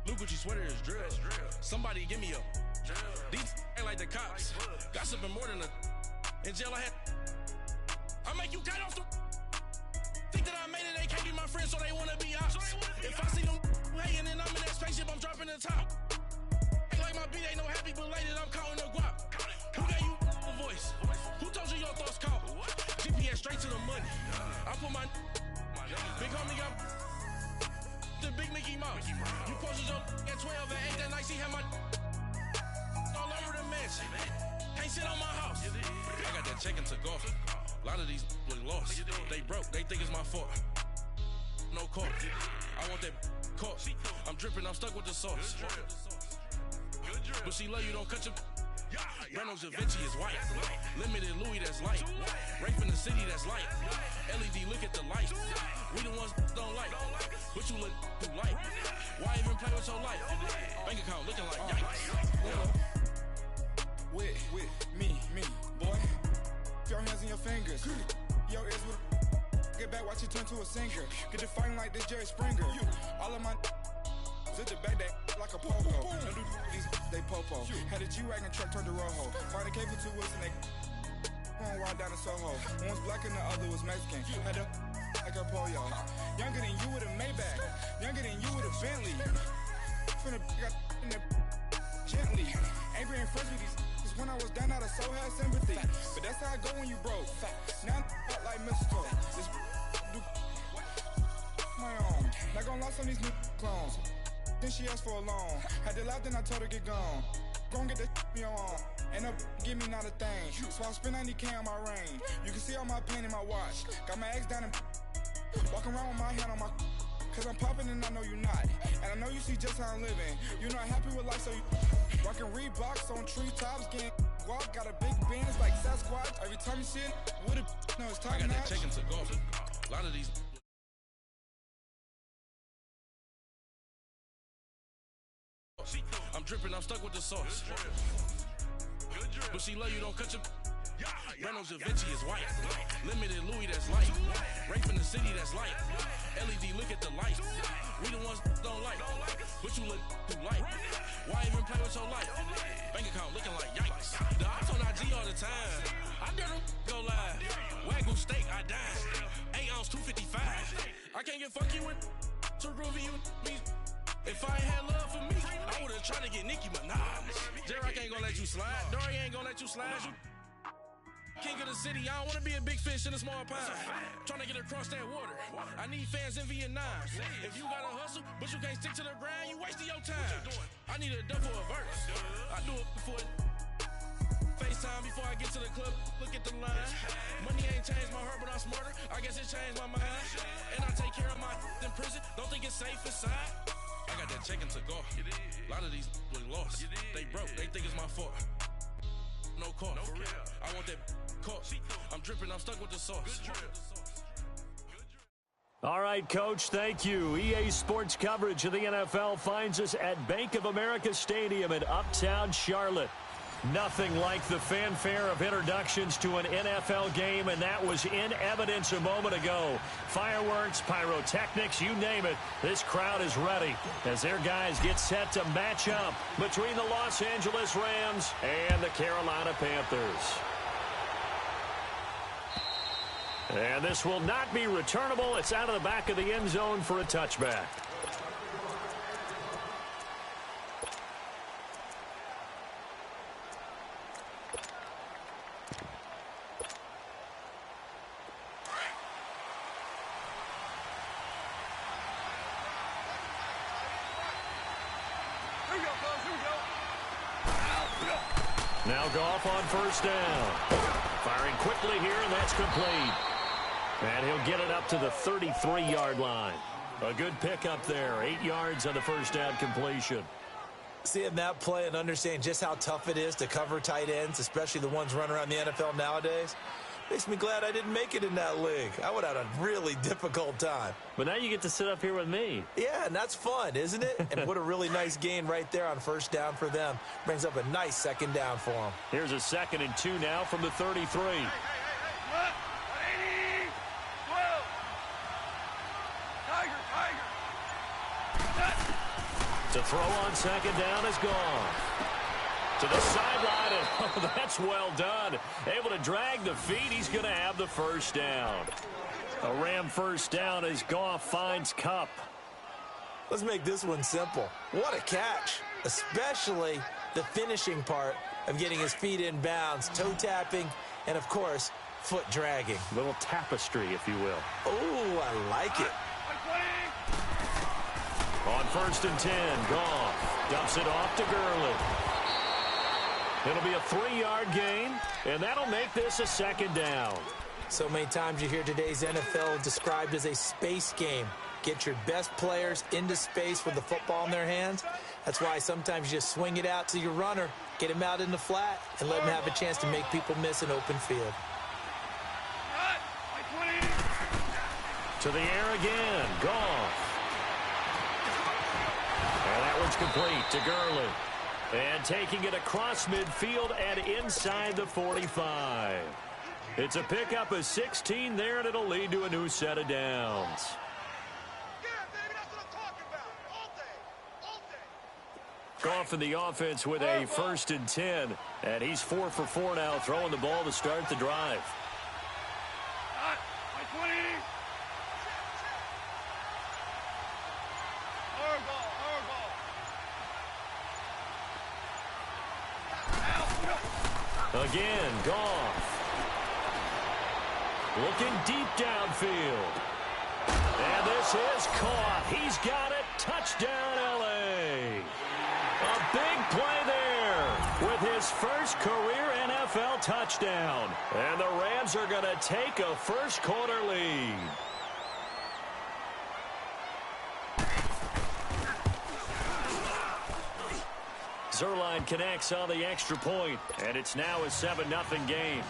New Gucci sweater is drill. Somebody give me a these ain't like the cops. Gossiping more than a in jail I had. I make you cut off the think that I made it, they can't be my friends, so they wanna be ops. If I see them hating and I'm in that spaceship, I'm dropping the top. Ain't like my beat ain't no happy belated, I'm counting the guap. Who gave you a voice? Who told you your thoughts count? GPS straight to the money. I put my big homie got the big Mickey Mouse. You posted your at 12 and 8 that night, she had my all over the mansion. Can't sit on my house. I got that check into golf. A lot of these look lost. They broke, they think it's my fault. No court. I want that caught. I'm dripping, I'm stuck with the sauce. But she love you, don't cut your Reynolds Da Vinci is white. Limited Louis, that's light. Rape in the city, that's light. LED, look at the light. We the ones don't like. But you look too light. Why even play with your life? Bank account looking like yikes. With me, boy. Your hands in your fingers. Your ears with get back, watch you turn to a singer. Get to fighting like this Jerry Springer. All of my zip the back, they like a popo. Don't do these, they popo. Had a G-Wagon truck turned to Rojo. Find a cable 2 wheels and they going wild down in Soho. One was black and the other was Mexican. Had a like a pollo. Younger than you with a Maybach. Younger than you with a Bentley. Finna got in the gently. Ain't being friends with these. When I was down, I so had sympathy. But that's how I go when you broke. Now I'm up like mistletoe. This do my own. Not gonna lost on these new clones. Then she asked for a loan. Had to laugh, then I told her get gone. Gon' get that me on. Ain't no give me not a thing. So I spend 90K on my range. You can see all my pain in my watch. Got my ex down and walking around with my hand on my. Cause I'm popping and I know you not. And I know you see just how I'm living. You're not happy with life, so you rockin' Reeboks on treetops, getting walk. Got a big bands like Sasquatch. Every time you see it, with it, no, it's top I got notch. that check into golf. A lot of these. I'm dripping, I'm stuck with the sauce. But she love you, don't cut your Reynolds Da Vinci is white. Limited Louis, that's light. Rape in the city, that's light. LED, look at the light. We the ones don't like. But you look too light. Why even play with your life? Bank account looking like yikes. The ops on IG all the time. I dare them go live. Wagyu steak, I dine. 8 ounce, 255. I can't get funky with too groovy you me. If I ain't had love for me, I would've tried to get Nicki Minaj. J-Rock ain't gonna let you slide. Dory ain't gonna let you slide. You king of the city, I don't wanna be a big fish in a small pond. Trying to get across that water. I need fans in Vietnam. If you gotta hustle, but you can't stick to the grind, you wasting your time. I need a dub for a verse. I do it before FaceTime before I get to the club. Look at the line. Money ain't changed my heart, but I'm smarter. I guess it changed my mind. And I take care of my in prison. Don't think it's safe inside. I got that check into golf. A lot of these look lost. They broke, they think it's my fault. No court, for real. I want that caught. I'm dripping, I'm stuck with the sauce. All right, Coach, thank you. EA Sports coverage of the NFL finds us at Bank of America Stadium in Uptown Charlotte. Nothing like the fanfare of introductions to an NFL game, and that was in evidence a moment ago. Fireworks, pyrotechnics, you name it. This crowd is ready as their guys get set to match up between the Los Angeles Rams and the Carolina Panthers. And this will not be returnable. It's out of the back of the end zone for a touchback. Now Goff on first down. Firing quickly here, and that's complete. And he'll get it up to the 33-yard line. A good pickup there. 8 yards on the first down completion. Seeing that play and understanding just how tough it is to cover tight ends, especially the ones running around the NFL nowadays, makes me glad I didn't make it in that league. I would have had a really difficult time. But now you get to sit up here with me. Yeah, and that's fun, isn't it? And what a really nice gain right there on first down for them. Brings up a nice second down for them. Here's a 2nd and 2 now from the 33. To throw on second down is gone. To the sideline, and oh, that's well done. Able to drag the feet. He's going to have the first down. A Ram first down as Goff finds Kupp. Let's make this one simple. What a catch, especially the finishing part of getting his feet in bounds, toe tapping, and, of course, foot dragging. A little tapestry, if you will. Oh, I like it. On 1st and 10, Goff dumps it off to Gurley. It'll be a 3-yard gain, and that'll make this a second down. So many times you hear today's NFL described as a space game. Get your best players into space with the football in their hands. That's why sometimes you just swing it out to your runner, get him out in the flat, and let him have a chance to make people miss an open field. To the air again, Goff. And that one's complete to Gurley. And taking it across midfield and inside the 45. It's a pickup of 16 there, and it'll lead to a new set of downs. Goff in the offense with a 1st and 10. And he's 4 for 4 now, throwing the ball to start the drive. Again, Goff. Looking deep downfield. And this is caught. He's got it. Touchdown, L.A. A big play there with his first career NFL touchdown. And the Rams are going to take a first-quarter lead. Zerline connects on the extra point, and it's now a 7-0 game.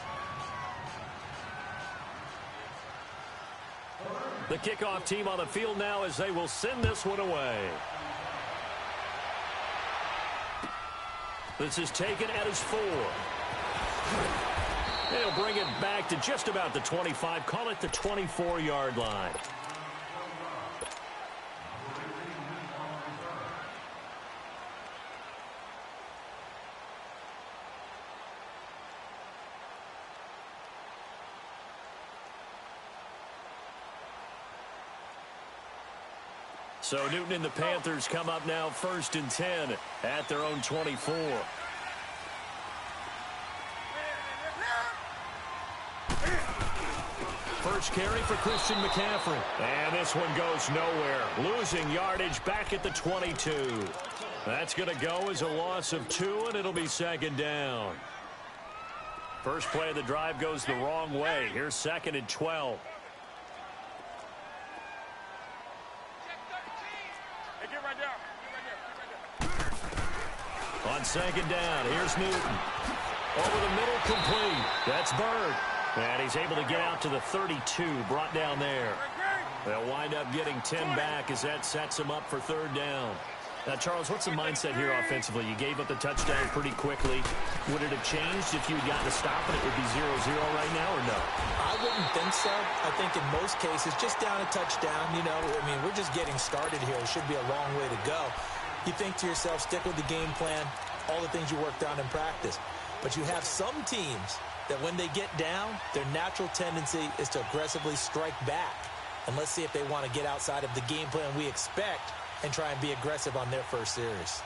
The kickoff team on the field now as they will send this one away. This is taken at his 4. They'll bring it back to just about the 25. Call it the 24-yard line. So Newton and the Panthers come up now 1st and 10 at their own 24. First carry for Christian McCaffrey. And this one goes nowhere. Losing yardage back at the 22. That's going to go as a loss of 2, and it'll be second down. First play of the drive goes the wrong way. Here's 2nd and 12. On 2nd down, here's Newton. Over the middle, complete. That's Bird. And he's able to get out to the 32, brought down there. They'll wind up getting 10 back as that sets him up for 3rd down. Now, Charles, what's the mindset here offensively? You gave up the touchdown pretty quickly. Would it have changed if you had gotten a stop and it would be 0-0 right now, or no? I wouldn't think so. I think in most cases, just down a touchdown, you know, I mean, we're just getting started here. It should be a long way to go. You think to yourself, stick with the game plan, all the things you worked on in practice. But you have some teams that when they get down, their natural tendency is to aggressively strike back. And let's see if they want to get outside of the game plan we expect and try and be aggressive on their first series.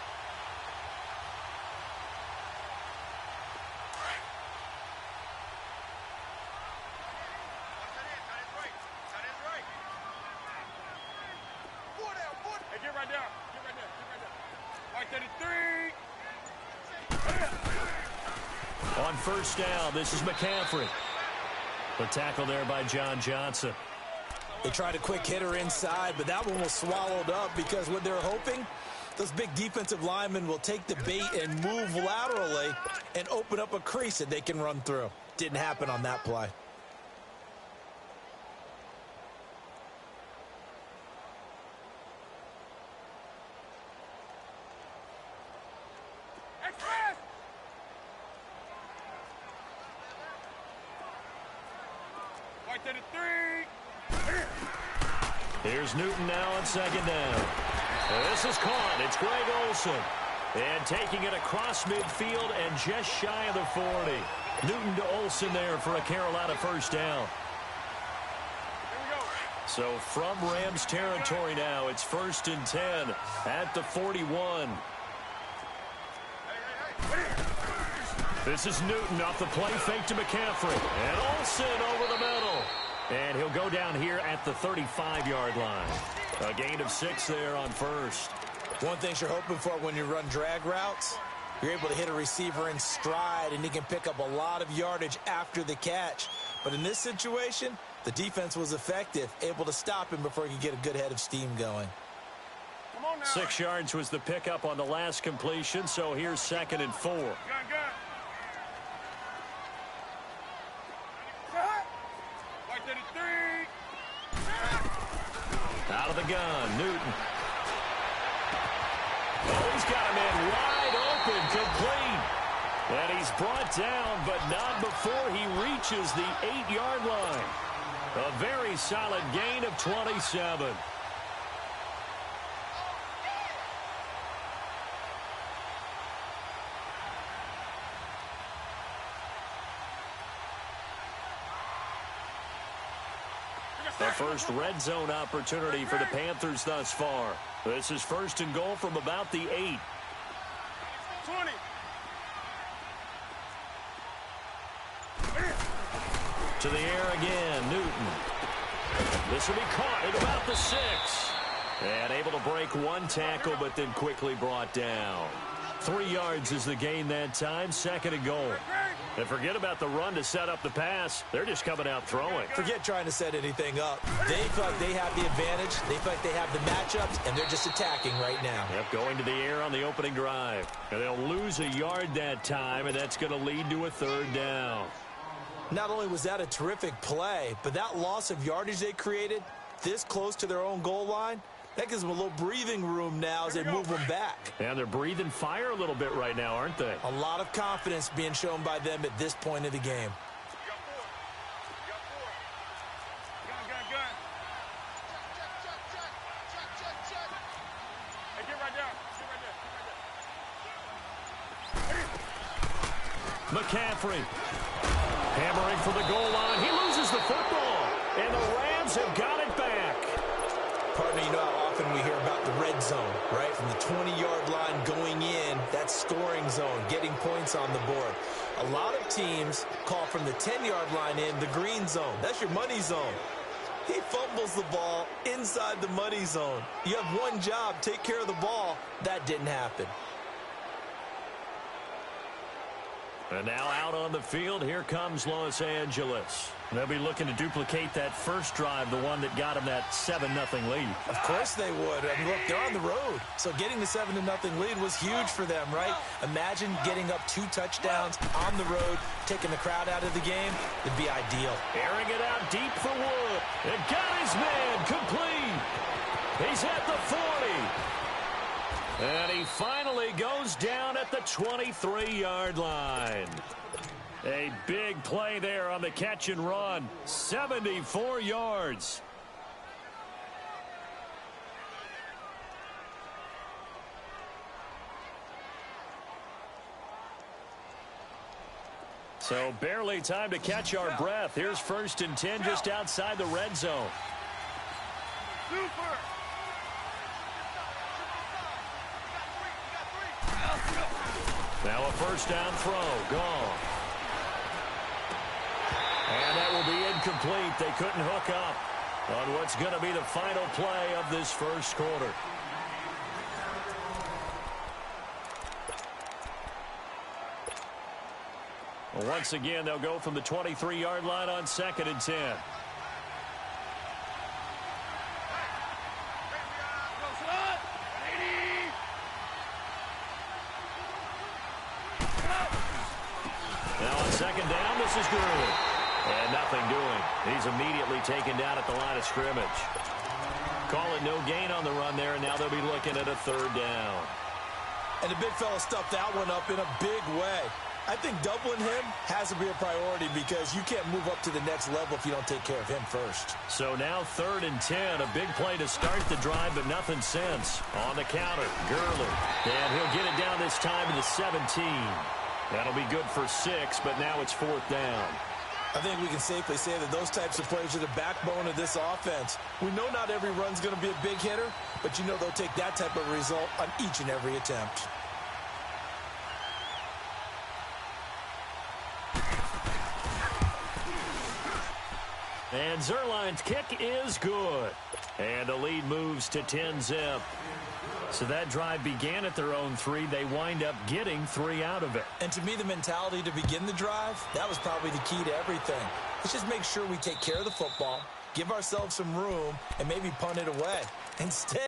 On 1st down, this is McCaffrey. The tackle there by John Johnson. They tried a quick hitter inside, but that one was swallowed up because what they're hoping, those big defensive linemen will take the bait and move laterally and open up a crease that they can run through. Didn't happen on that play. Here's Newton now on 2nd down. This is caught. It's Greg Olsen. And taking it across midfield and just shy of the 40. Newton to Olsen there for a Carolina first down. So from Rams territory now, it's 1st and 10 at the 41. This is Newton off the play fake to McCaffrey. And Olsen over the middle. And he'll go down here at the 35-yard line. A gain of 6 there on first. One thing you're hoping for when you run drag routes, you're able to hit a receiver in stride, and he can pick up a lot of yardage after the catch. But in this situation, the defense was effective, able to stop him before he could get a good head of steam going. 6 yards was the pickup on the last completion, so here's 2nd and 4. Out of the gun, Newton. Oh, he's got a man wide open, complete. And he's brought down, but not before he reaches the 8-yard line. A very solid gain of 27. The first red zone opportunity for the Panthers thus far. This is 1st and goal from about the 8. 20. To the air again, Newton. This will be caught at about the 6. And able to break 1 tackle, but then quickly brought down. 3 yards is the gain that time, 2nd and goal. And forget about the run to set up the pass. They're just coming out throwing. Forget trying to set anything up. They feel like they have the advantage. They feel like they have the matchups, and they're just attacking right now. Yep, going to the air on the opening drive. And they'll lose a yard that time, and that's going to lead to a 3rd down. Not only was that a terrific play, but that loss of yardage they created this close to their own goal line, that gives them a little breathing room now as they move them back. And they're breathing fire a little bit right now, aren't they? A lot of confidence being shown by them at this point of the game. McCaffrey hammering for the goal line. He loses the football, and the Rams have got it back. Partner, you know how often we hear about the red zone, right? From the 20-yard line going in, that scoring zone, getting points on the board. A lot of teams call from the 10-yard line in the green zone. That's your money zone. He fumbles the ball inside the money zone. You have one job, take care of the ball. That didn't happen. And now out on the field, here comes Los Angeles. They'll be looking to duplicate that first drive, the one that got them that 7-0 lead. Of course they would. I mean, look, they're on the road. So getting the 7-0 lead was huge for them, right? Imagine getting up 2 touchdowns on the road, taking the crowd out of the game. It'd be ideal. Airing it out deep for Wood. And got his man complete. He's at the 40. And he finally goes down at the 23-yard line. A big play there on the catch and run. 74 yards. So barely time to catch our breath. Here's 1st and 10 just outside the red zone. Now a first down throw. Gone. And that will be incomplete. They couldn't hook up on what's going to be the final play of this first quarter. Well, once again, they'll go from the 23-yard line on 2nd and 10. Now on 2nd down, this is Gurley. And nothing doing. He's immediately taken down at the line of scrimmage. Call it no gain on the run there, and now they'll be looking at a 3rd down. And the big fella stuffed that one up in a big way. I think doubling him has to be a priority because you can't move up to the next level if you don't take care of him first. So now 3rd and 10. A big play to start the drive, but nothing since. On the counter, Gurley. And he'll get it down this time to the 17. That'll be good for 6, but now it's 4th down. I think we can safely say that those types of plays are the backbone of this offense. We know not every run's going to be a big hitter, but you know they'll take that type of result on each and every attempt. And Zerline's kick is good. And the lead moves to 10-zip. So that drive began at their own 3. They wind up getting 3 out of it. And to me, the mentality to begin the drive, that was probably the key to everything. Let's just make sure we take care of the football, give ourselves some room, and maybe punt it away. Instead,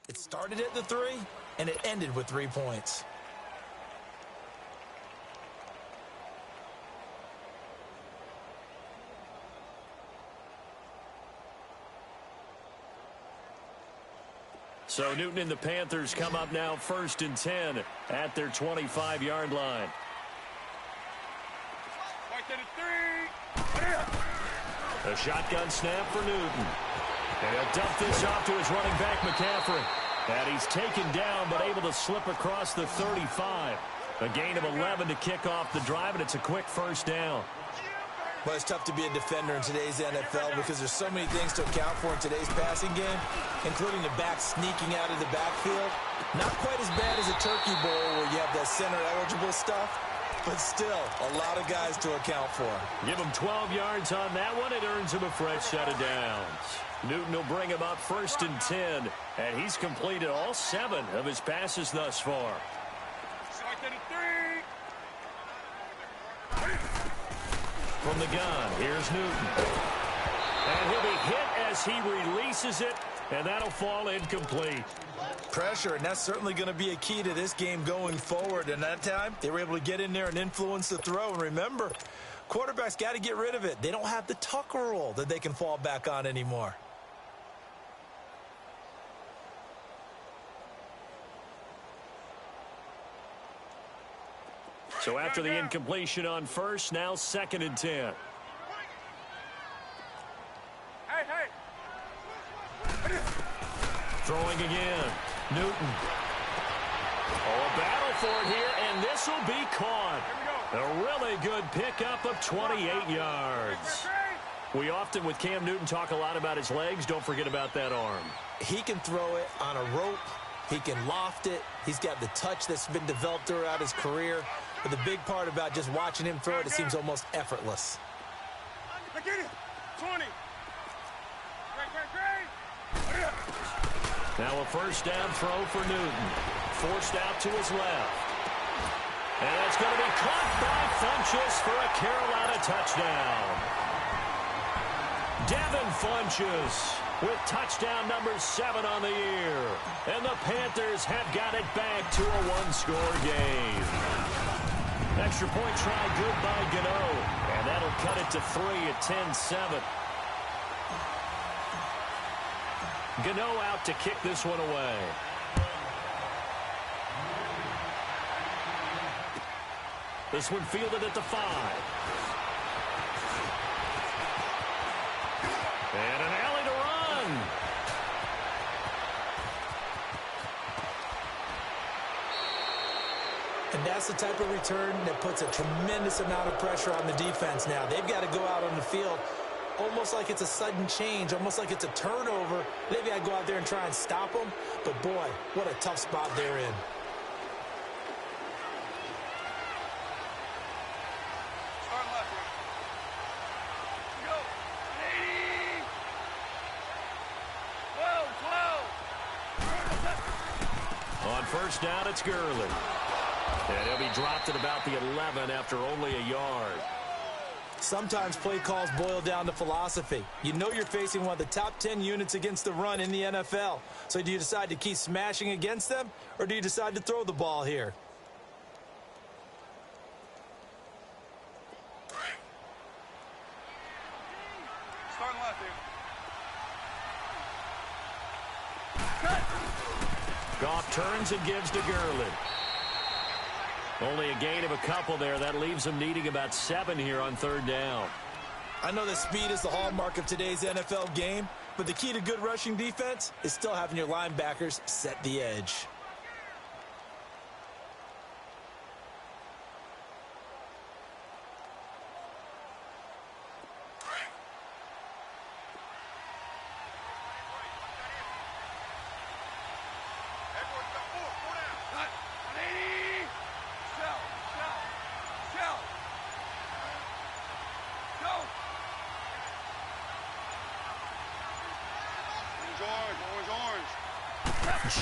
it started at the 3, and it ended with 3 points. So Newton and the Panthers come up now 1st and 10 at their 25-yard line. A shotgun snap for Newton. And he'll dump this off to his running back, McCaffrey. And he's taken down, but able to slip across the 35. A gain of 11 to kick off the drive, and it's a quick 1st down. Well, it's tough to be a defender in today's NFL because there's so many things to account for in today's passing game, including the back sneaking out of the backfield. Not quite as bad as a turkey bowl where you have that center-eligible stuff, but still a lot of guys to account for. Give him 12 yards on that one. It earns him a fresh set of downs. Newton will bring him up 1st and 10, and he's completed all 7 of his passes thus far. From the gun, here's Newton. And he'll be hit as he releases it, and that'll fall incomplete. Pressure, and that's certainly going to be a key to this game going forward. And that time, they were able to get in there and influence the throw. And remember, quarterbacks got to get rid of it. They don't have the Tucker rule that they can fall back on anymore. So after the incompletion on 1st, now 2nd and 10. Throwing again. Newton. Oh, a battle for it here, and this will be caught. A really good pickup of 28 yards. We often, with Cam Newton, talk a lot about his legs. Don't forget about that arm. He can throw it on a rope. He can loft it. He's got the touch that's been developed throughout his career. But the big part about just watching him throw it, it seems almost effortless. Get it. 20. Now a 1st down throw for Newton. Forced out to his left. And it's going to be caught by Funchess for a Carolina touchdown. Devin Funchess with touchdown number 7 on the year. And the Panthers have got it back to a 1-score game. Extra point try good by Gano. And that'll cut it to 3 at 10-7. Gano out to kick this one away. This one fielded at the 5. And an alley to run. And that's the type of return that puts a tremendous amount of pressure on the defense now. They've got to go out on the field almost like it's a sudden change, almost like it's a turnover. Maybe I go out there and try and stop them, but boy, what a tough spot they're in. On 1st down, it's Gurley. And he'll be dropped at about the 11 after only a yard. Sometimes play calls boil down to philosophy. You know you're facing one of the top 10 units against the run in the NFL. So do you decide to keep smashing against them, or do you decide to throw the ball here? turns and gives to Gurley. Only a gain of a couple there. That leaves them needing about 7 here on 3rd down. I know that speed is the hallmark of today's NFL game, but the key to good rushing defense is still having your linebackers set the edge.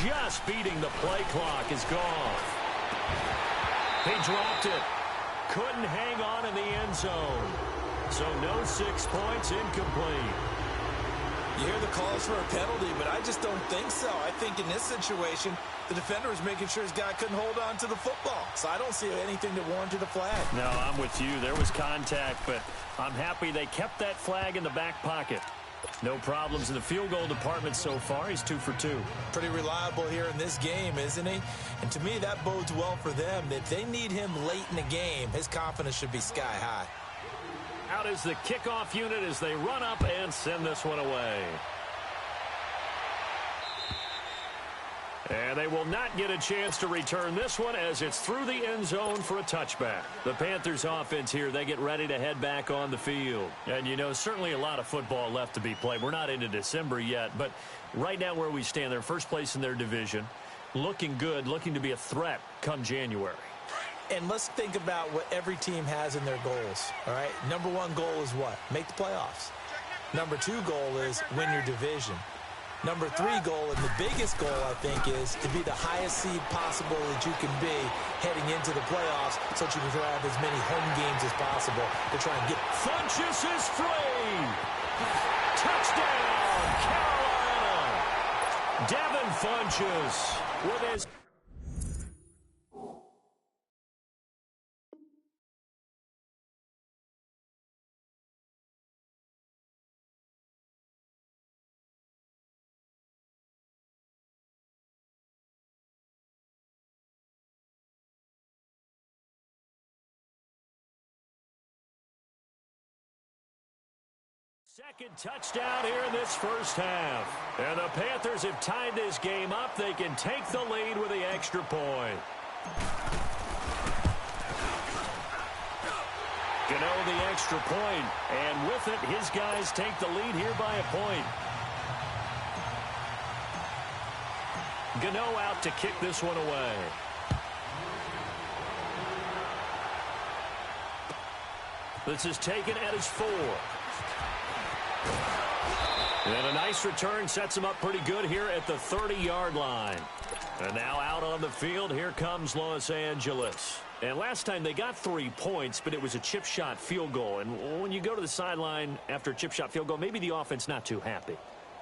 Just beating the play clock is gone. He dropped it. Couldn't hang on in the end zone. So no 6 points, incomplete. You hear the calls for a penalty, but I just don't think so. I think in this situation, the defender was making sure his guy couldn't hold on to the football. So I don't see anything that warranted a flag. No, I'm with you. There was contact, but I'm happy they kept that flag in the back pocket. No problems in the field goal department so far. He's 2 for 2. Pretty reliable here in this game, isn't he? And to me, that bodes well for them. If they need him late in the game, his confidence should be sky high. Out is the kickoff unit as they run up and send this one away. And they will not get a chance to return this one as it's through the end zone for a touchback. The Panthers offense here, they get ready to head back on the field. And, you know, certainly a lot of football left to be played. We're not into December yet, but right now where we stand, they're first place in their division. Looking good, looking to be a threat come January. And let's think about what every team has in their goals, all right? Number 1 goal is what? Make the playoffs. Number 2 goal is win your division. Number 3 goal, and the biggest goal, I think, is to be the highest seed possible that you can be heading into the playoffs so that you can have as many home games as possible to try and get. Funchess is free. Touchdown, Carolina. Devin Funchess with his... Second touchdown here in this first half. And the Panthers have tied this game up. They can take the lead with the extra point. Gano the extra point, and with it, his guys take the lead here by a point. Gano out to kick this one away. This is taken at his 4. And a nice return sets him up pretty good here at the 30-yard line. And now out on the field, here comes Los Angeles. And last time they got 3 points, but it was a chip shot field goal. And when you go to the sideline after a chip shot field goal, maybe the offense not too happy.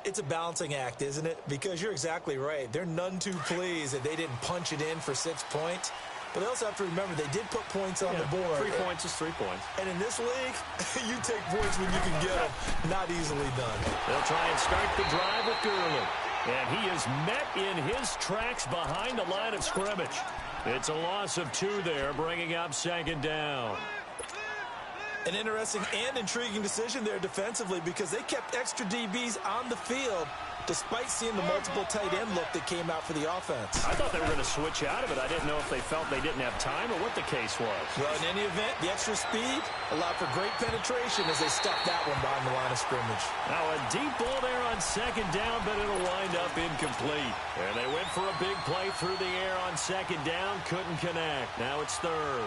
It's a balancing act, isn't it? Because you're exactly right. They're none too pleased that they didn't punch it in for 6 points. But they also have to remember they did put points on the board. 3 points is 3 points. And in this league, you take points when you can get them. Not easily done. They'll try and start the drive with Gurley. And he is met in his tracks behind the line of scrimmage. It's a loss of 2 there, bringing up 2nd down. An interesting and intriguing decision there defensively because they kept extra DBs on the field despite seeing the multiple tight end look that came out for the offense. I thought they were going to switch out of it. I didn't know if they felt they didn't have time or what the case was. Well, in any event, the extra speed allowed for great penetration as they stuffed that one behind the line of scrimmage. Now a deep ball there on 2nd down, but it'll wind up incomplete. And they went for a big play through the air on 2nd down, couldn't connect. Now it's 3rd.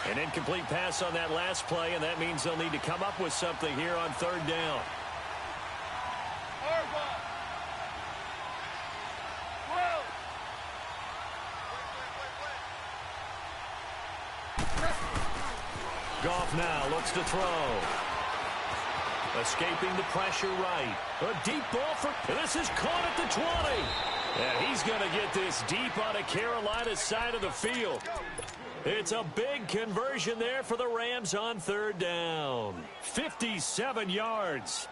An incomplete pass on that last play, and that means they'll need to come up with something here on 3rd down. Goff now looks to throw. Escaping the pressure right. A deep ball for... This is caught at the 20. And he's going to get this deep on a Carolina side of the field. It's a big conversion there for the Rams on 3rd down. 57 yards.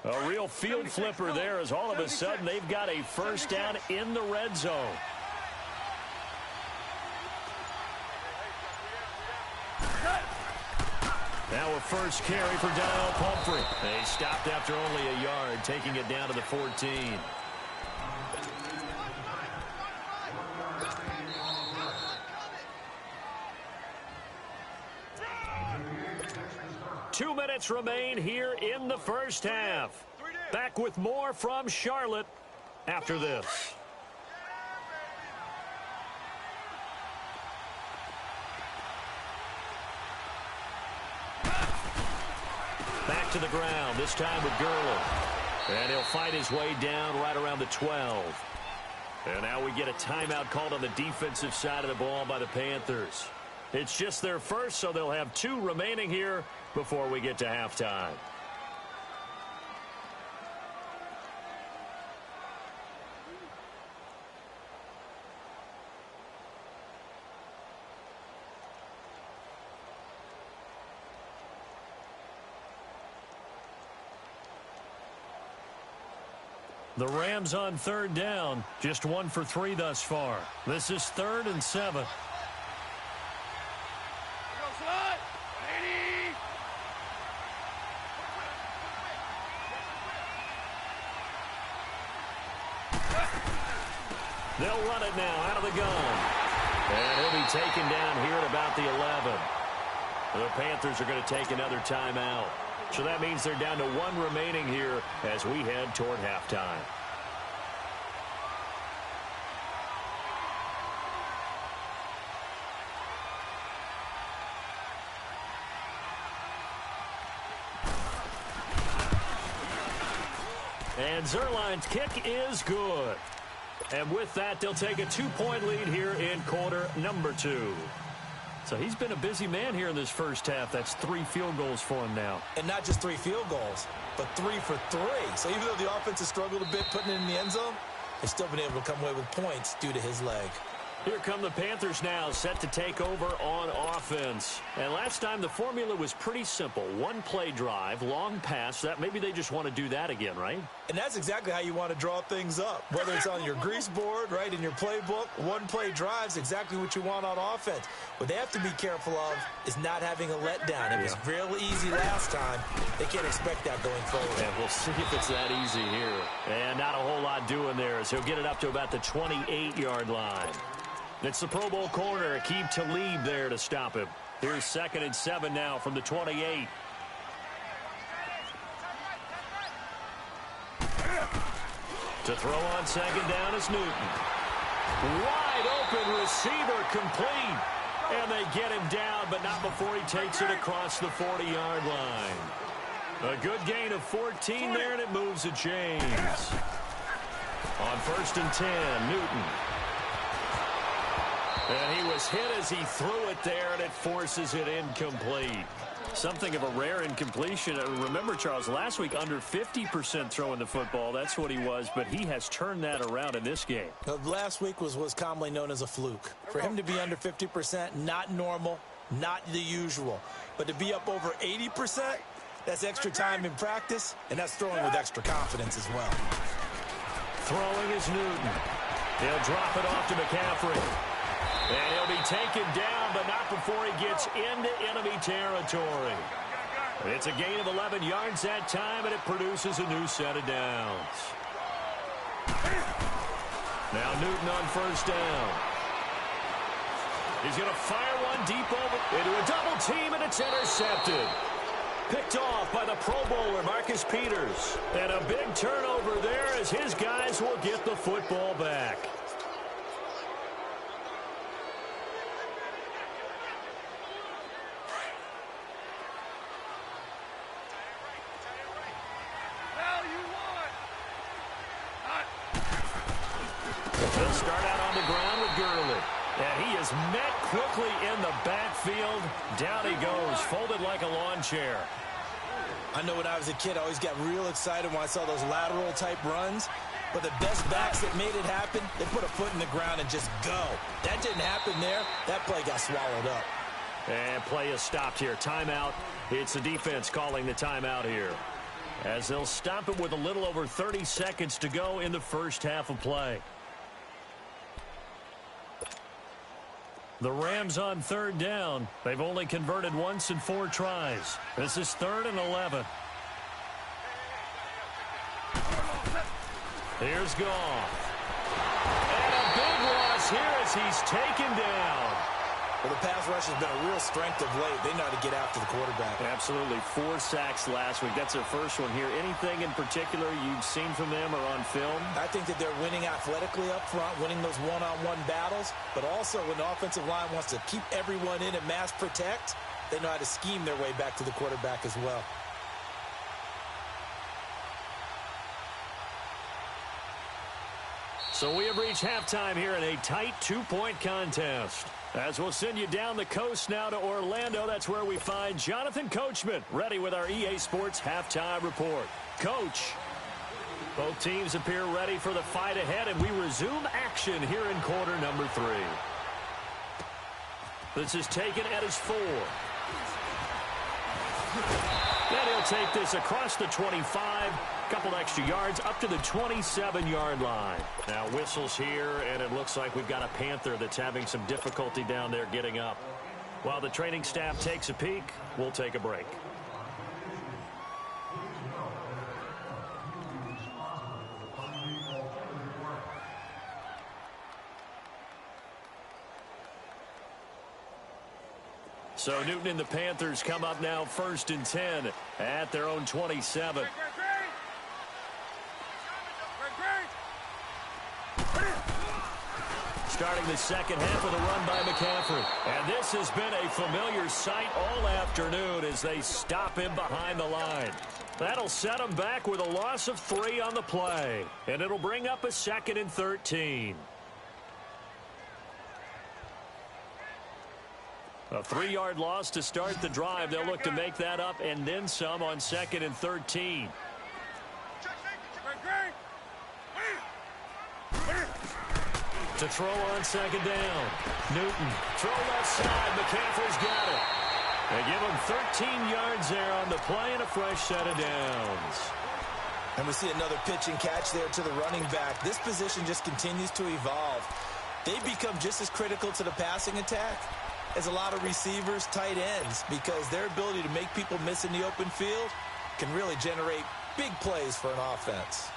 A real field flipper there as all of a sudden they've got a first down in the red zone. Now a first carry for Daniel Pumphrey. They stopped after only a yard, taking it down to the 14. Two minutes remain here in the first half. Back with more from Charlotte after this. Back to the ground, this time with Gurley. And he'll fight his way down right around the 12. And now we get a timeout called on the defensive side of the ball by the Panthers. It's just their first, so they'll have 2 remaining here before we get to halftime. The Rams on third down, just 1 for 3 thus far. This is 3rd and 7. They'll run it now out of the gun. And he'll be taken down here at about the 11. The Panthers are going to take another timeout. So that means they're down to 1 remaining here as we head toward halftime. And Zerline's kick is good. And with that, they'll take a 2-point lead here in quarter number 2. So he's been a busy man here in this first half. That's 3 field goals for him now. And not just 3 field goals, but 3 for 3. So even though the offense has struggled a bit putting it in the end zone, they've still been able to come away with points due to his leg. Here come the Panthers now, set to take over on offense. And last time the formula was pretty simple. 1-play drive, long pass. That maybe they just want to do that again, right? And that's exactly how you want to draw things up. Whether it's on your grease board, right, in your playbook, 1-play drive's exactly what you want on offense. What they have to be careful of is not having a letdown. It was real easy last time. They can't expect that going forward. And we'll see if it's that easy here. And not a whole lot doing there as he'll get it up to about the 28-yard line. It's the Pro Bowl corner, Aqib Talib there to stop him. Here's 2nd and 7 now from the 28. To throw on 2nd down is Newton. Wide open receiver complete. And they get him down, but not before he takes it across the 40-yard line. A good gain of 14 there, and it moves the chains. On 1st and 10, Newton. And he was hit as he threw it there, and it forces it incomplete. Something of a rare incompletion. Remember, Charles, last week under 50% throwing the football. That's what he was, but he has turned that around in this game. Last week was commonly known as a fluke. For him to be under 50%, not normal, not the usual. But to be up over 80%, that's extra time in practice, and that's throwing with extra confidence as well. Throwing is Newton. He'll drop it off to McCaffrey. And he'll be taken down, but not before he gets into enemy territory. It's a gain of 11 yards that time, and it produces a new set of downs. Now Newton on 1st down. He's going to fire one deep over into a double team, and it's intercepted. Picked off by the Pro Bowler, Marcus Peters. And a big turnover there as his guys will get the football back. They'll start out on the ground with Gurley. And he is met quickly in the backfield. Down he goes, folded like a lawn chair. I know when I was a kid, I always got real excited when I saw those lateral-type runs. But the best backs that made it happen, they put a foot in the ground and just go. That didn't happen there. That play got swallowed up. And play is stopped here. Timeout. It's the defense calling the timeout here. as they'll stop it with a little over 30 seconds to go in the first half of play. The Rams on third down. They've only converted once in 4 tries. This is 3rd and 11. Here's Goff. And a big loss here as he's taken down. Well, the pass rush has been a real strength of late. They know how to get after the quarterback. Absolutely. 4 sacks last week. That's their first one here. Anything in particular you've seen from them or on film? I think that they're winning athletically up front, winning those one-on-one battles, but also when the offensive line wants to keep everyone in and mass protect, they know how to scheme their way back to the quarterback as well. So we have reached halftime here in a tight 2-point contest. As we'll send you down the coast now to Orlando, that's where we find Jonathan Coachman, ready with our EA Sports Halftime Report. Coach, both teams appear ready for the fight ahead, and we resume action here in quarter number 3. This is taken at his 4. Then he'll take this across the 25, couple extra yards up to the 27-yard line. Now whistles here, and it looks like we've got a Panther that's having some difficulty down there getting up. While the training staff takes a peek, we'll take a break. So Newton and the Panthers come up now 1st and 10 at their own 27. Starting the second half of the run by McCaffrey. And this has been a familiar sight all afternoon as they stop him behind the line. That'll set him back with a loss of 3 on the play. And it'll bring up a 2nd and 13. A 3-yard loss to start the drive. They'll look to make that up and then some on 2nd and 13. To throw on 2nd down. Newton. Throw left side. McCaffrey's got it. They give him 13 yards there on the play and a fresh set of downs. And we see another pitch and catch there to the running back. This position just continues to evolve. They become just as critical to the passing attack as a lot of receivers, tight ends, because their ability to make people miss in the open field can really generate big plays for an offense.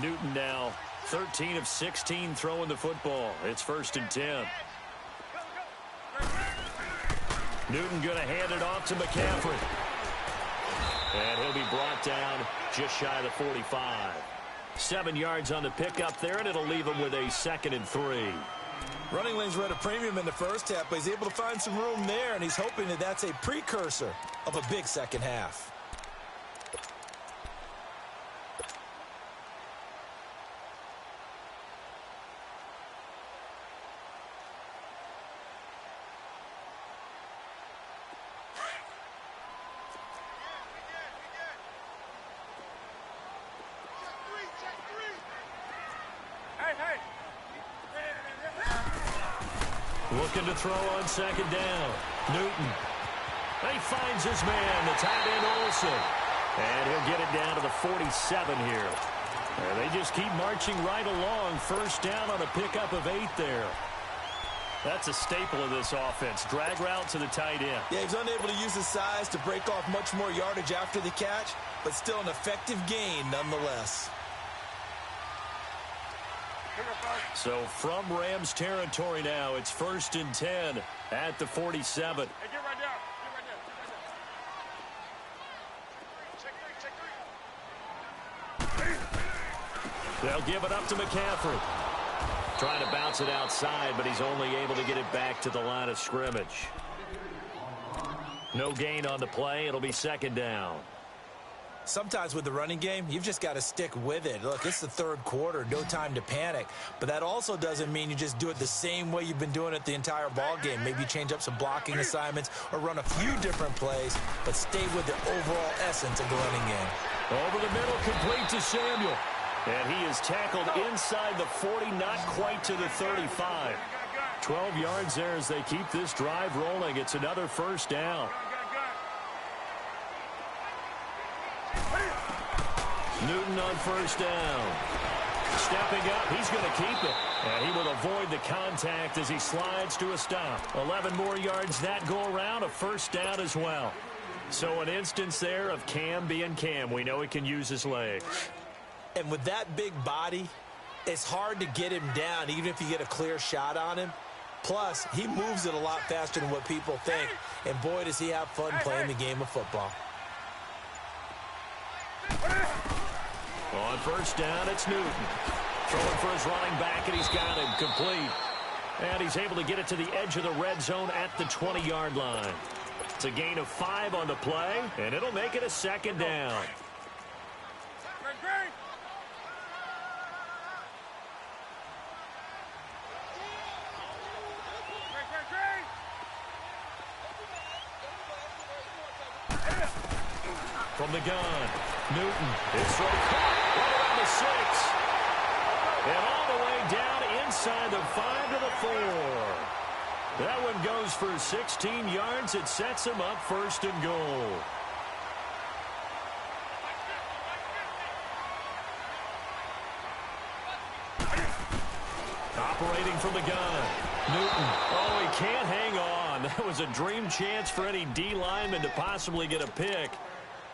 Newton now 13 of 16 throwing the football. It's 1st and 10. Newton going to hand it off to McCaffrey. And he'll be brought down just shy of the 45. 7 yards on the pickup there, and it'll leave him with a 2nd and 3. Running lanes were at a premium in the first half, but he's able to find some room there, and he's hoping that that's a precursor of a big second half. Looking to throw on 2nd down. Newton. He finds his man, the tight end Olsen. And he'll get it down to the 47 here. And they just keep marching right along. 1st down on a pickup of 8 there. That's a staple of this offense. Drag route to the tight end. Yeah, he's unable to use his size to break off much more yardage after the catch, but still an effective gain nonetheless. So from Rams territory now, it's 1st and 10 at the 47. Hey, get right down. They'll give it up to McCaffrey. Trying to bounce it outside, but he's only able to get it back to the line of scrimmage. No gain on the play. It'll be 2nd down. Sometimes with the running game, you've just got to stick with it. Look, it's the 3rd quarter, no time to panic. But that also doesn't mean you just do it the same way you've been doing it the entire ball game. Maybe change up some blocking assignments or run a few different plays, but stay with the overall essence of the running game. Over the middle, complete to Samuel. And he is tackled inside the 40, not quite to the 35. 12 yards there as they keep this drive rolling. It's another first down. Newton on first down. Stepping up, he's going to keep it. And he will avoid the contact as he slides to a stop. 11 more yards that go around, a first down as well. So an instance there of Cam being Cam. We know he can use his legs. And with that big body, it's hard to get him down, even if you get a clear shot on him. Plus, he moves it a lot faster than what people think. And boy, does he have fun playing the game of football. On first down, it's Newton. Throwing for his running back, and he's got him complete. And he's able to get it to the edge of the red zone at the 20-yard line. It's a gain of 5 on the play, and it'll make it a second down. From the gun, Newton is thrown right around the 6. And all the way down inside the 5 to the 4. That one goes for 16 yards. It sets him up first and goal. Operating from the gun, Newton. Oh, he can't hang on. That was a dream chance for any D lineman to possibly get a pick.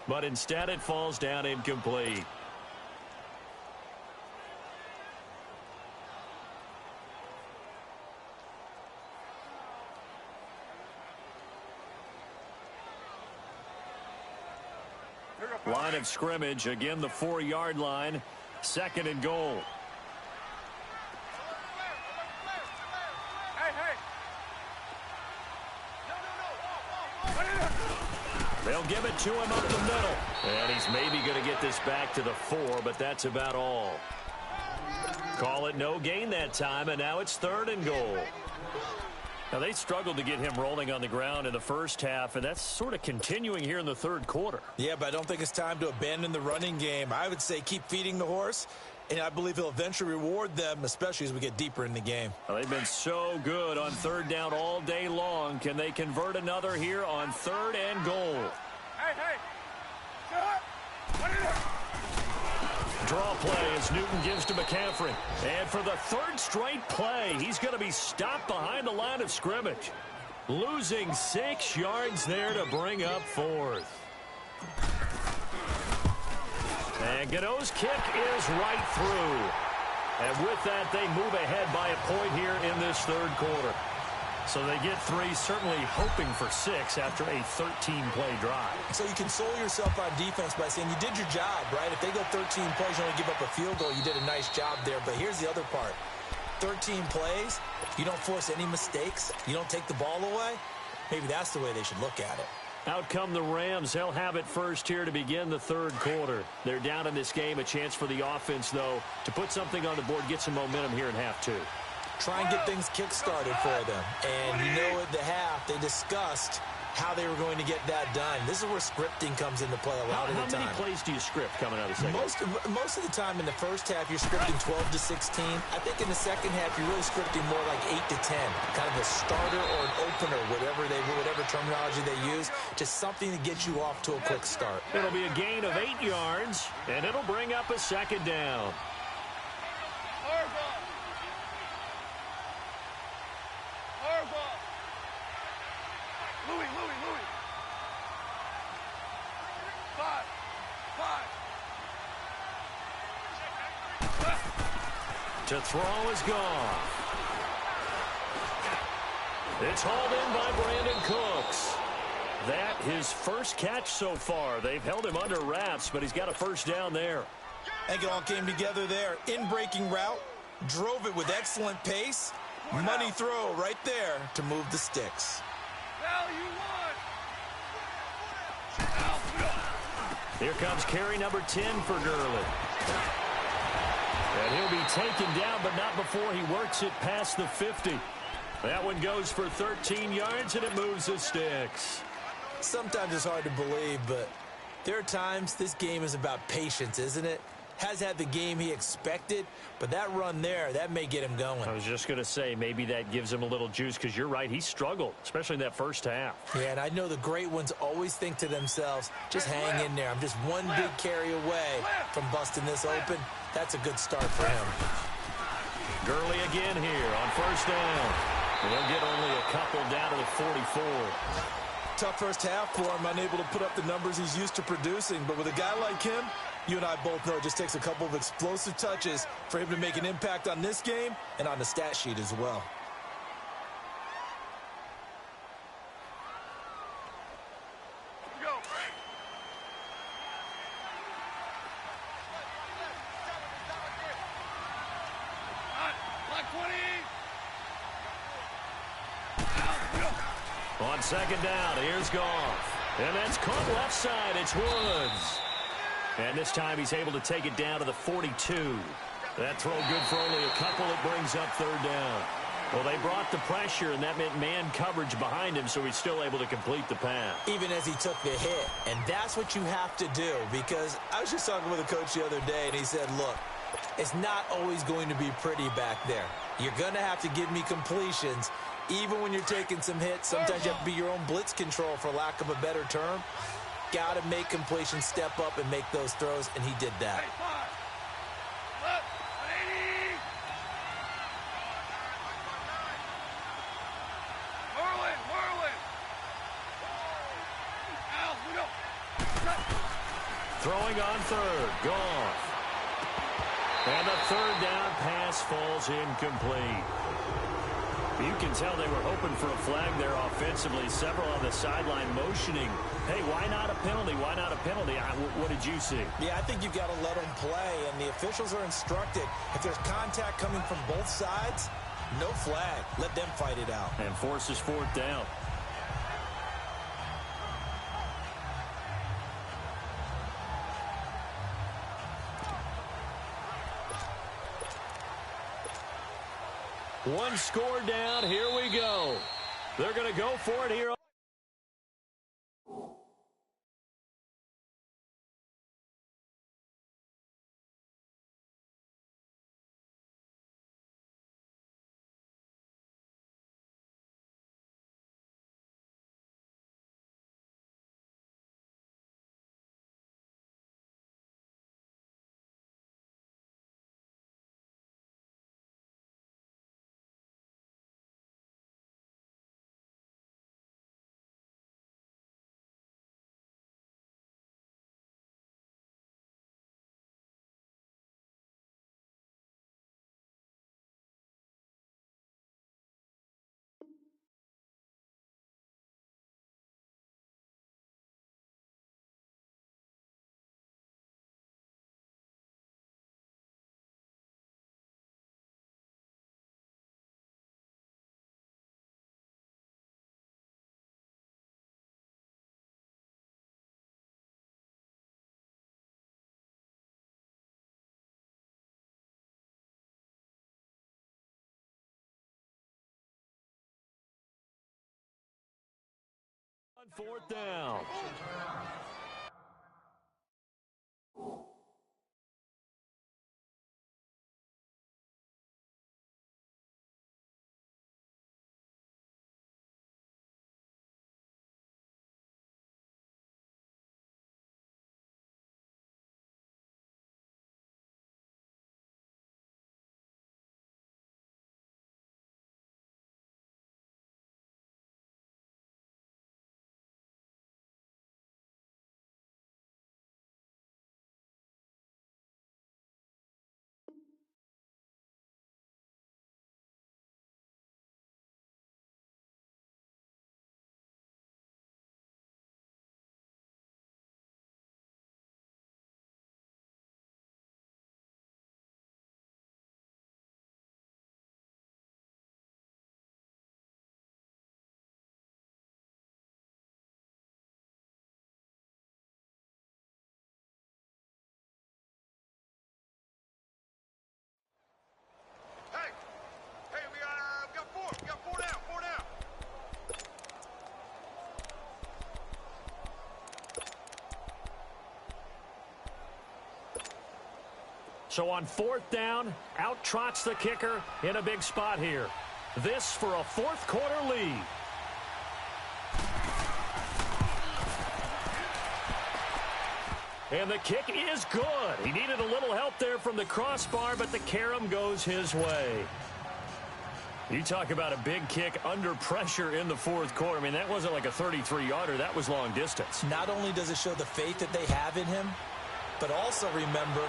But instead it falls down incomplete. Line of scrimmage, again the 4-yard line, second and goal. They'll give it to him up the middle. And he's maybe going to get this back to the 4, but that's about all. Call it no gain that time, and now it's third and goal. Now, they struggled to get him rolling on the ground in the first half, and that's sort of continuing here in the third quarter. Yeah, but I don't think it's time to abandon the running game. I would say keep feeding the horse, and I believe he'll eventually reward them, especially as we get deeper in the game. Well, they've been so good on third down all day long. Can they convert another here on third and goal? Draw play as Newton gives to McCaffrey. And for the third straight play, he's going to be stopped behind the line of scrimmage. Losing 6 yards there to bring up fourth. And Godot's kick is right through. And with that, they move ahead by a point here in this third quarter. So they get 3, certainly hoping for 6 after a 13-play drive. So you console yourself on defense by saying you did your job, right? If they go 13 plays, you only give up a field goal, you did a nice job there. But here's the other part. 13 plays, you don't force any mistakes, you don't take the ball away. Maybe that's the way they should look at it. Out come the Rams. They'll have it first here to begin the third quarter. They're down in this game. A chance for the offense, though, to put something on the board, get some momentum here in half 2. Try and get things kick-started for them. And you know at the half, they discussed how they were going to get that done. This is where scripting comes into play a lot of the time. How many plays do you script coming out of the second? Most of the time in the first half, you're scripting 12 to 16. I think in the second half, you're really scripting more like 8 to 10. Kind of a starter or an opener, whatever terminology they use. Just something to get you off to a quick start. It'll be a gain of 8 yards, and it'll bring up a second down. To throw is gone. It's hauled in by Brandon Cooks. That his first catch so far. They've held him under wraps, but he's got a first down there. I think it all came together there. In-breaking route, drove it with excellent pace. Money throw right there to move the sticks. Here comes carry number 10 for Gurley. And he'll be taken down, but not before he works it past the 50. That one goes for 13 yards, and it moves the sticks. Sometimes it's hard to believe, but there are times this game is about patience, isn't it? has had the game he expected, but that run there, that may get him going. I was just going to say, maybe that gives him a little juice, because you're right, he struggled, especially in that first half. Yeah, and I know the great ones always think to themselves, just hang in there. I'm just one big carry away from busting this open. That's a good start for him. Gurley again here on first down. And he'll get only a couple down to the 44. Tough first half for him, unable to put up the numbers he's used to producing. But with a guy like him, you and I both know it just takes a couple of explosive touches for him to make an impact on this game and on the stat sheet as well. On second down, here's Goff. And that's caught left side. It's Woods. And this time he's able to take it down to the 42. That throw good for only a couple. It brings up third down. Well, they brought the pressure, and that meant man coverage behind him, so he's still able to complete the pass. Even as he took the hit. And that's what you have to do, because I was just talking with a coach the other day, and he said, look, it's not always going to be pretty back there. You're going to have to give me completions. Even when you're taking some hits, sometimes you have to be your own blitz control, for lack of a better term. Got to make completions, step up, and make those throws, and he did that. Throwing on third, Goff. And the third down pass falls incomplete. You can tell they were hoping for a flag there offensively. Several on the sideline motioning, hey, why not a penalty? Why not a penalty? What did you see? Yeah, I think you've got to let them play, and the officials are instructed. If there's contact coming from both sides, no flag. Let them fight it out. And forces fourth down. One score down. Here we go. They're going to go for it here. On fourth down. So on 4th down, out trots the kicker in a big spot here. This for a 4th quarter lead. And the kick is good. He needed a little help there from the crossbar, but the carom goes his way. You talk about a big kick under pressure in the 4th quarter. I mean, that wasn't like a 33-yarder. That was long distance. Not only does it show the faith that they have in him, but also remember,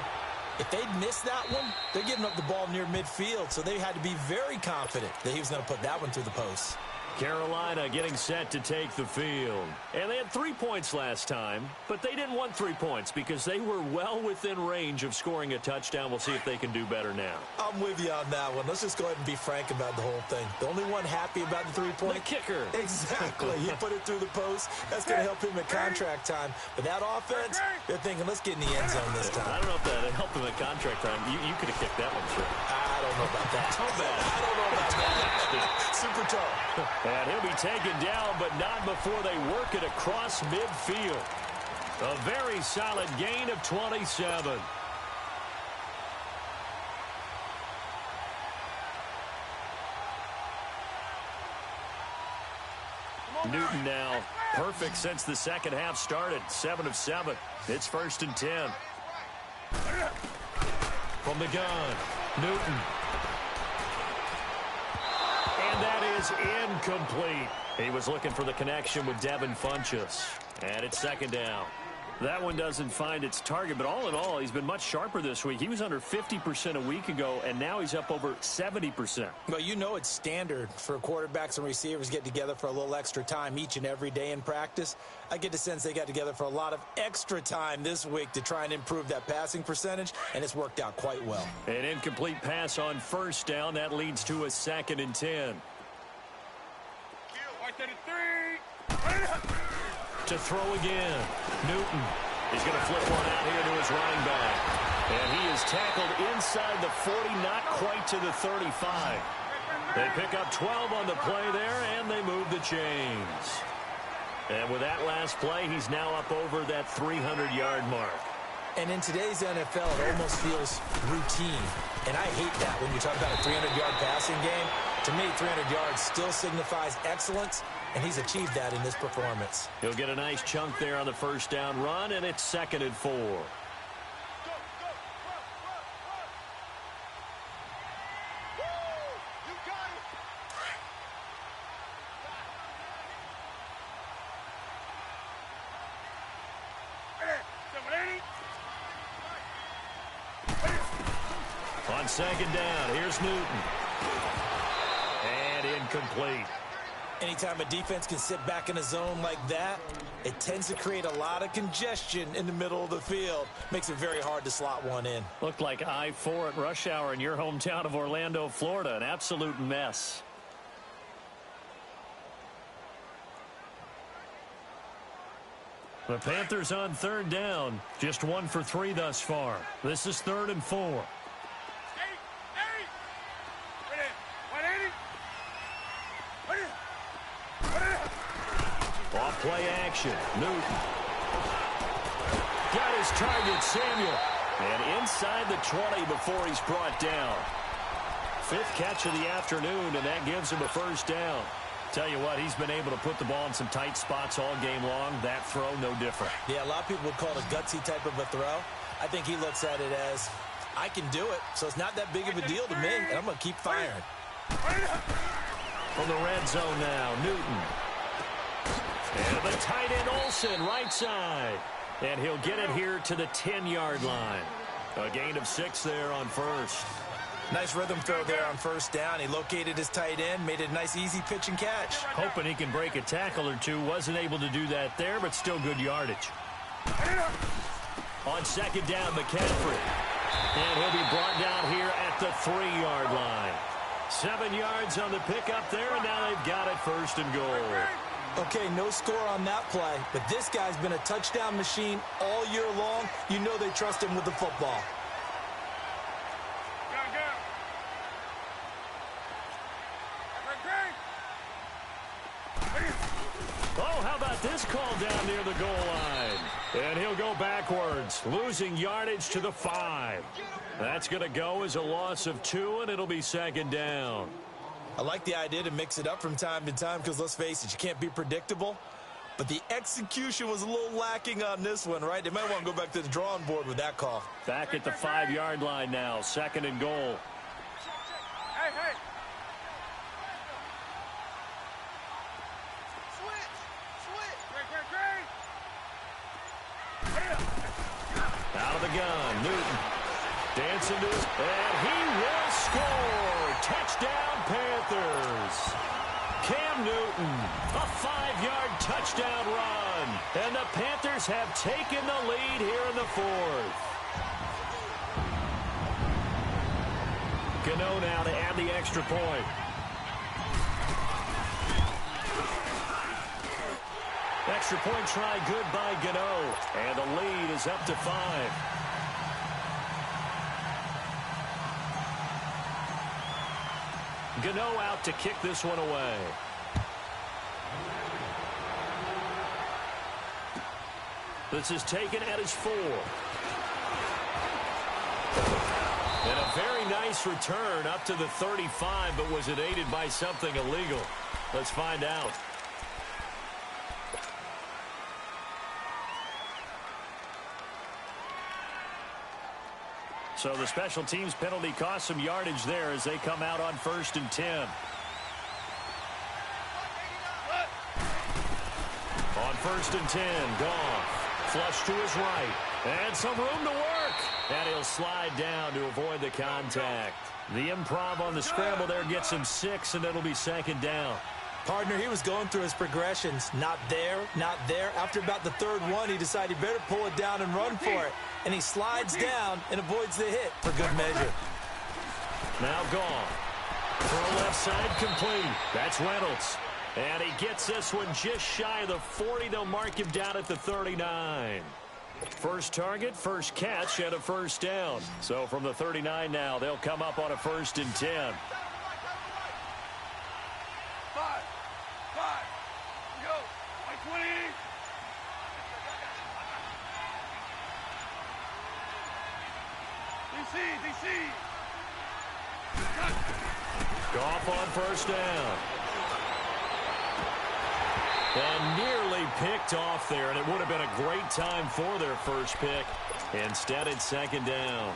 if they'd missed that one, they're giving up the ball near midfield, so they had to be very confident that he was going to put that one through the post. Carolina getting set to take the field. And they had 3 points last time, but they didn't want 3 points because they were well within range of scoring a touchdown. We'll see if they can do better now. I'm with you on that one. Let's just go ahead and be frank about the whole thing. The only one happy about the 3-point? The kicker. Exactly. He put it through the post. That's going to help him at contract time. But that offense, they're thinking, let's get in the end zone this time. I don't know if that helped him at contract time. You could have kicked that one through. I don't know about that. How bad? I don't know about that. Super tall. And he'll be taken down, but not before they work it across midfield. A very solid gain of 27. Newton now perfect since the second half started. 7 of 7. It's 1st and 10. From the gun, Newton. And that is incomplete. He was looking for the connection with Devin Funchess. And it's 2nd down. That one doesn't find its target, but all in all, he's been much sharper this week. He was under 50% a week ago, and now he's up over 70%. Well, you know it's standard for quarterbacks and receivers get together for a little extra time each and every day in practice. I get the sense they got together for a lot of extra time this week to try and improve that passing percentage, and it's worked out quite well. An incomplete pass on 1st down. That leads to a 2nd and 10. To throw again. Newton. He's going to flip one out here to his running back. And he is tackled inside the 40, not quite to the 35. They pick up 12 on the play there, and they move the chains. And with that last play, he's now up over that 300-yard mark. And in today's NFL, it almost feels routine. And I hate that when you talk about a 300-yard passing game. To me, 300 yards still signifies excellence, and he's achieved that in this performance. He'll get a nice chunk there on the 1st down run, and it's 2nd and 4. On 2nd down, here's Newton. And incomplete. Anytime a defense can sit back in a zone like that, it tends to create a lot of congestion in the middle of the field. Makes it very hard to slot one in. Looked like I-4 at rush hour in your hometown of Orlando, Florida. An absolute mess. The Panthers on 3rd down. Just 1 for 3 thus far. This is 3rd and 4. Off play action. Newton. Got his target, Samuel. And inside the 20 before he's brought down. 5th catch of the afternoon, and that gives him a 1st down. Tell you what, he's been able to put the ball in some tight spots all game long. That throw, no different. Yeah, a lot of people would call it a gutsy type of a throw. I think he looks at it as, I can do it, so it's not that big of a deal to me, and I'm going to keep firing. From the red zone now, Newton. And the tight end Olsen, right side. And he'll get it here to the 10-yard line. A gain of 6 there on 1st. Nice rhythm throw there on 1st down. He located his tight end, made it a nice easy pitch and catch. Hoping he can break a tackle or two. Wasn't able to do that there, but still good yardage. On 2nd down, McCaffrey. And he'll be brought down here at the 3-yard line. 7 yards on the pickup there, and now they've got it 1st and goal. Okay, no score on that play, but this guy's been a touchdown machine all year long. You know they trust him with the football. Oh, how about this call down near the goal line? And he'll go backwards, losing yardage to the 5. That's going to go as a loss of 2, and it'll be second down. I like the idea to mix it up from time to time because, let's face it, you can't be predictable. But the execution was a little lacking on this one, right? They might want to go back to the drawing board with that call. Back at the 5-yard line now, second and goal. Hey. Out of the gun, Newton. Dancing to his... And he will score! Touchdown, Panthers! Cam Newton, a 5-yard touchdown run. And the Panthers have taken the lead here in the 4th. Gano now to add the extra point. Extra point try good by Gano. And the lead is up to 5. Gano out to kick this one away. This is taken at his 4. And a very nice return up to the 35, but was it aided by something illegal? Let's find out. So the special teams penalty cost some yardage there as they come out on 1st and 10. On 1st and 10, Goff. Flush to his right. And some room to work. And he'll slide down to avoid the contact. The improv on the scramble there gets him 6, and it'll be second down. Partner, he was going through his progressions. Not there, not there. After about the 3rd one, he decided he better pull it down and run for it. And he slides down and avoids the hit for good measure. Now Goff. Throw left side complete. That's Reynolds. And he gets this one just shy of the 40. They'll mark him down at the 39. First target, first catch, and a first down. So from the 39 now, they'll come up on a 1st and 10. Goff on first down. And nearly picked off there, and it would have been a great time for their first pick. Instead, it's second down.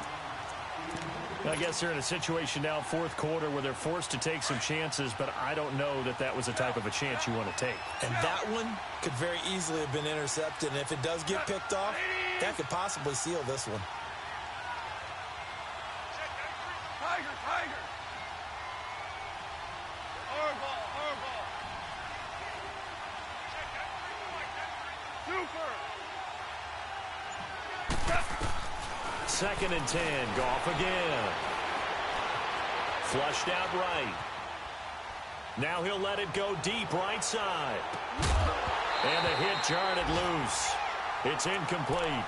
I guess they're in a situation now, 4th quarter, where they're forced to take some chances, but I don't know that that was the type of a chance you want to take. And that one could very easily have been intercepted, and if it does get picked off, that could possibly seal this one. Second and 10, Goff again. Flushed out right. Now he'll let it go deep right side. And the hit jarred it loose. It's incomplete.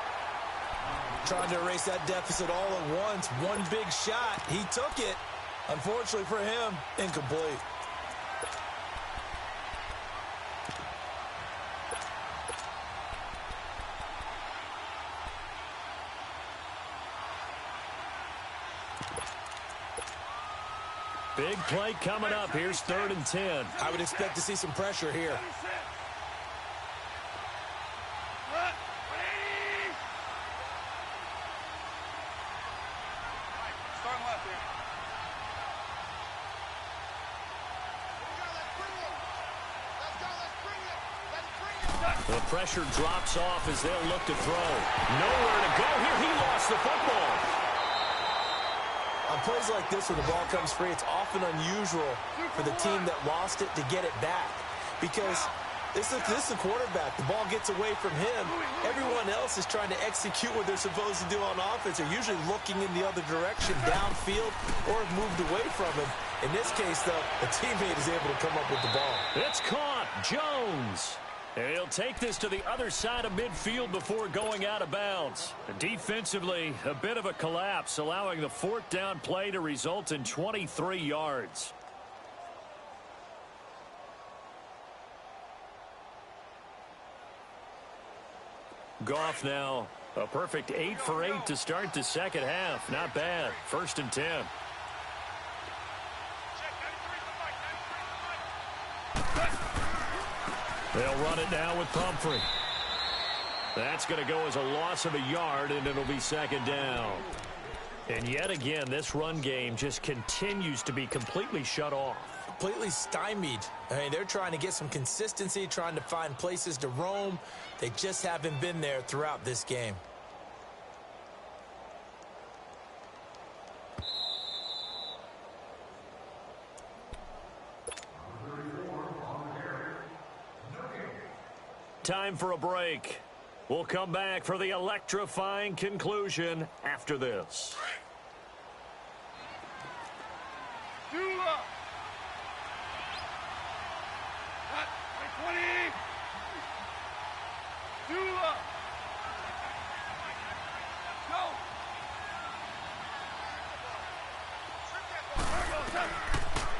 Trying to erase that deficit all at once. One big shot. He took it. Unfortunately for him, incomplete. Big play coming up. Here's 3rd and 10. I would expect to see some pressure here. The pressure drops off as they'll look to throw. Nowhere to go here. He lost the football. On plays like this, when the ball comes free, it's often unusual for the team that lost it to get it back. Because this is the quarterback. The ball gets away from him. Everyone else is trying to execute what they're supposed to do on offense. They're usually looking in the other direction, downfield, or have moved away from him. In this case, though, a teammate is able to come up with the ball. It's caught. Jones. And he'll take this to the other side of midfield before going out of bounds. Defensively, a bit of a collapse, allowing the 4th down play to result in 23 yards. Goff now. A perfect 8 for 8 to start the second half. Not bad. 1st and 10. They'll run it now with Pumphrey. That's going to go as a loss of a yard, and it'll be 2nd down. And yet again, this run game just continues to be completely shut off. Completely stymied. I mean, they're trying to get some consistency, trying to find places to roam. They just haven't been there throughout this game. Time for a break. We'll come back for the electrifying conclusion after this.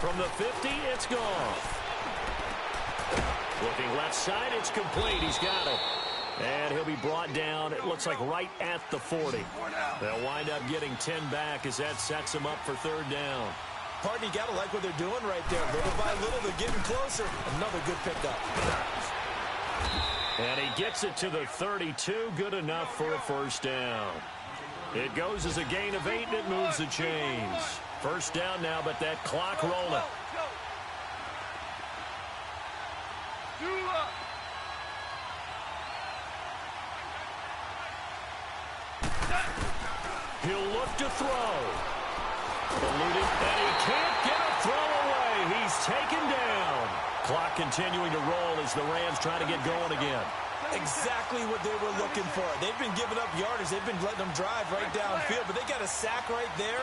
From the 50, it's gone. Looking left side, it's complete. He's got it. And he'll be brought down, it looks like right at the 40. They'll wind up getting 10 back as that sets them up for 3rd down. Partner, you got to like what they're doing right there. Little by little, they're getting closer. Another good pickup. And he gets it to the 32. Good enough for a 1st down. It goes as a gain of 8, and it moves the chains. 1st down now, but that clock rolling. He'll look to throw. Eluded, and he can't get a throw away. He's taken down. Clock continuing to roll as the Rams try to get going again. Exactly what they were looking for. They've been giving up yardage. They've been letting them drive right downfield, but they got a sack right there.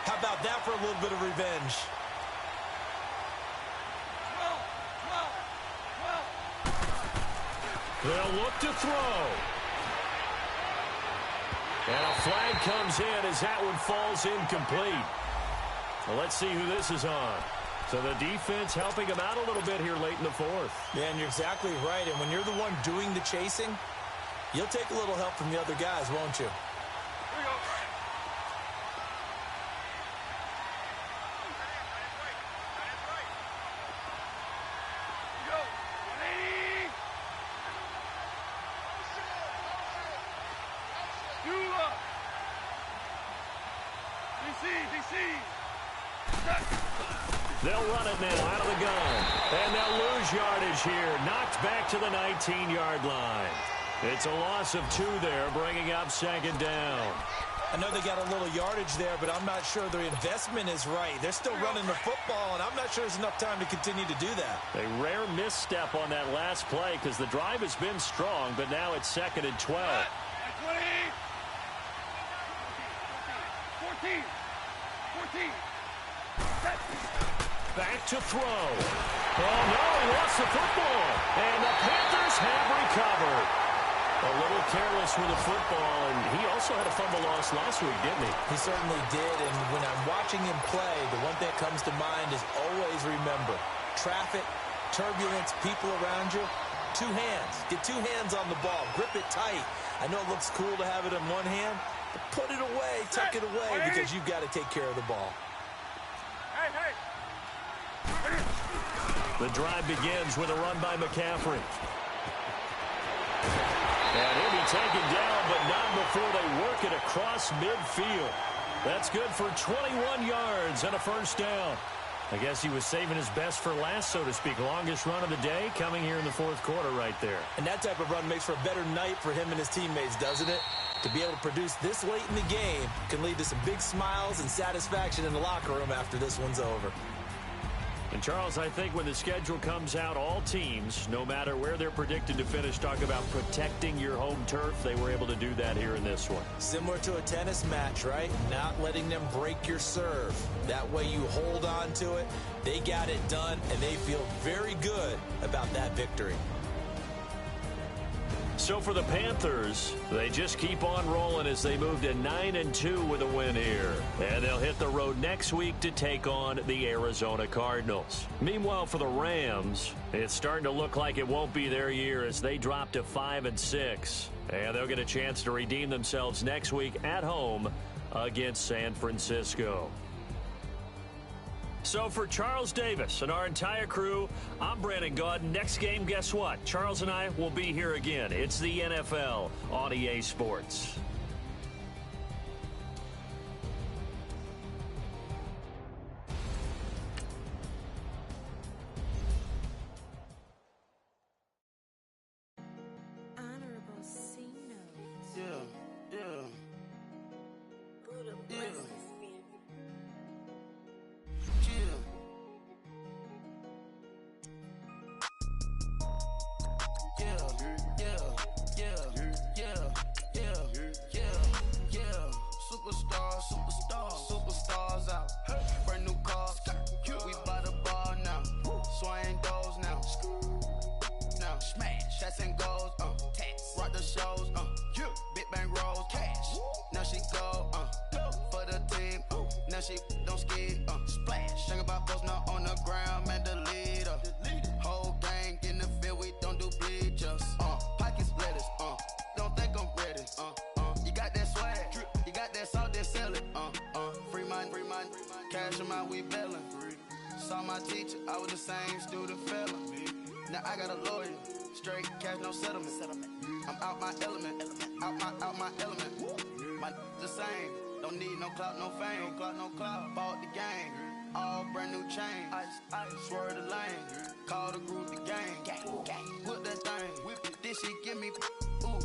How about that for a little bit of revenge? They'll look to throw. And a flag comes in as that one falls incomplete. Well, let's see who this is on. So the defense helping him out a little bit here late in the 4th. Yeah, and you're exactly right. And when you're the one doing the chasing, you'll take a little help from the other guys, won't you? They'll run it now out of the gun. And they'll lose yardage here. Knocked back to the 19-yard line. It's a loss of 2 there, bringing up 2nd down. I know they got a little yardage there, but I'm not sure their investment is right. They're still running the football, and I'm not sure there's enough time to continue to do that. A rare misstep on that last play because the drive has been strong, but now it's 2nd and 12. 14. Back to throw. Oh, no, he lost the football. And the Panthers have recovered. A little careless with the football, and he also had a fumble loss last week, didn't he? He certainly did, and when I'm watching him play, the one thing that comes to mind is always remember, traffic, turbulence, people around you, 2 hands. Get 2 hands on the ball. Grip it tight. I know it looks cool to have it in one hand, but put it away, tuck it away, because you've got to take care of the ball. The drive begins with a run by McCaffrey. And he'll be taken down, but not before they work it across midfield. That's good for 21 yards and a 1st down. I guess he was saving his best for last, so to speak. Longest run of the day coming here in the 4th quarter right there. And that type of run makes for a better night for him and his teammates, doesn't it? To be able to produce this late in the game can lead to some big smiles and satisfaction in the locker room after this one's over. And, Charles, I think when the schedule comes out, all teams, no matter where they're predicted to finish, talk about protecting your home turf. They were able to do that here in this one. Similar to a tennis match, right? Not letting them break your serve. That way you hold on to it. They got it done, and they feel very good about that victory. So for the Panthers, they just keep on rolling as they move to 9-2 with a win here. And they'll hit the road next week to take on the Arizona Cardinals. Meanwhile, for the Rams, it's starting to look like it won't be their year as they drop to 5-6. And they'll get a chance to redeem themselves next week at home against San Francisco. So for Charles Davis and our entire crew, I'm Brandon Gaudin. Next game, guess what? Charles and I will be here again. It's the NFL on EA Sports. Superstars out. Brand new cars. We by the bar now. Swaying doors now. Now smash. Shots and goals. Rock the shows. Big bang rolls. Cash. Now she go. For the team. Now she don't ski. Splash. Think about post now on the ground. Man, the leader. Whole gang in the field. We don't do bleachers. Pockets lettuce. Don't think I'm ready. You got that swag. You got that salt, then sell it. Free mind. Cash amount, we bailin'. Saw my teacher, I was the same student felon. Now I got a lawyer. Straight cash, no settlement. I'm out my element. Out my element. My the same. Don't need no clout, no fame. No clout. Bought the game. All brand new chain. Ice. Swerve the lane. Call the group the gang. Whip that thing. Whip it. Then she give me. Ooh.